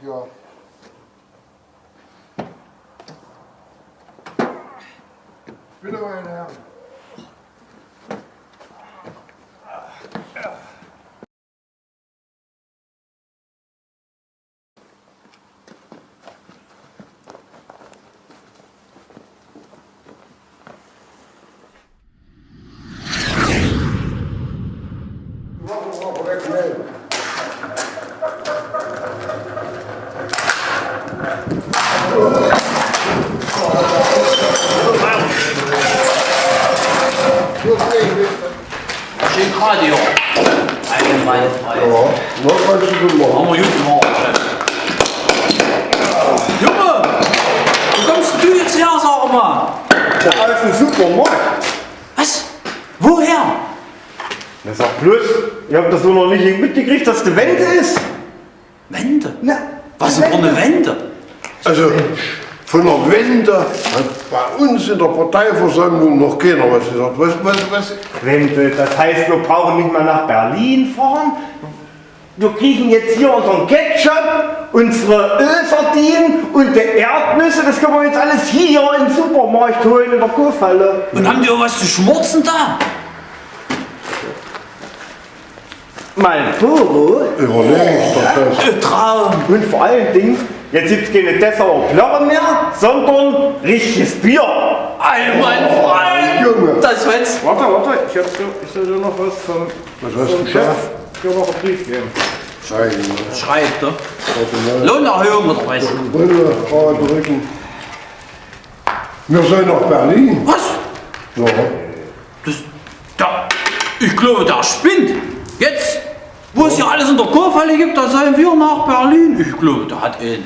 ja. Bitte, meine Herren. Schön gerade, ja. Allgemeine frei. Ja, was kannst du denn machen? Haben wir gut gemacht, Chef. Junge! Wo kommst du jetzt her, sag mal? Aus dem Supermarkt. Was? Woher? Na sag bloß, ihr habt das wohl noch nicht mitgekriegt, dass die Wende ist? Wende? Na, Was ist für eine Wende? Also, von der Wende hat bei uns in der Parteiversammlung noch keiner was gesagt. Was? Wende, das heißt, wir brauchen nicht mal nach Berlin fahren. Wir kriegen jetzt hier unseren Ketchup, unsere Ölsardinen und die Erdnüsse. Das können wir jetzt alles hier im Supermarkt holen, in der Kuhfalle. Und haben die auch was zu schmurzen da? Mein Puro. Überlegungsprozess. Traum. Und vor allen Dingen, jetzt gibt es keine Dessauer Plörre mehr, sondern richtiges Bier. Einmal frei. Junge. Das wird's. Warte, ich soll dir noch was vom Was hast du gesagt? Hier noch einen Brief geben. Zeigen. Schreibt, ne? Warte mal. Lohnerhöhung oder was? Brille, gerade drücken. Wir sollen nach Berlin. Was? Ja. Ich glaube, der spinnt. Jetzt, wo es ja alles in der Kurfalle gibt, da sollen wir nach Berlin. Ich glaube, der hat einen.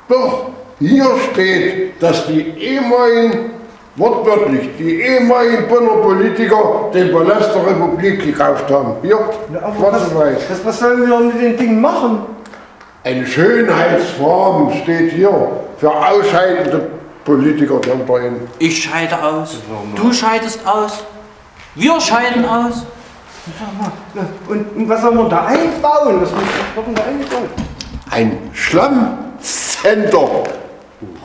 Doch, hier steht, dass die ehemaligen, wortwörtlich, die ehemaligen Bonner Politiker den Palast der Republik gekauft haben. Hier, schwarz und weiß. Was sollen wir mit den Dingen machen? Eine Schönheitsform steht hier für ausscheidende Politiker da drin. Ich scheide aus. Du scheidest aus. Wir scheiden aus. Und was soll man da einbauen? Was wird denn da eingebaut? Ein Schlammcenter,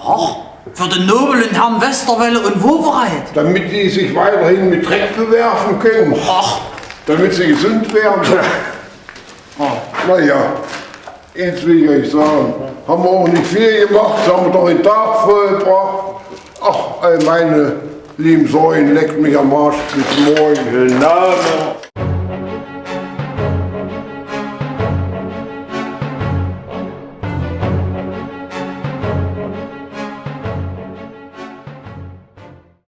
Ach, für den noblen Herrn Westerwelle und Wovereit. damit die sich weiterhin mit Dreck bewerfen können, Ach, damit sie gesund werden. Naja, jetzt will ich euch sagen, haben wir auch nicht viel gemacht, haben wir doch den Tag vollgebracht. Ach, all meine lieben Säulen, leckt mich am Arsch bis morgen. Genau.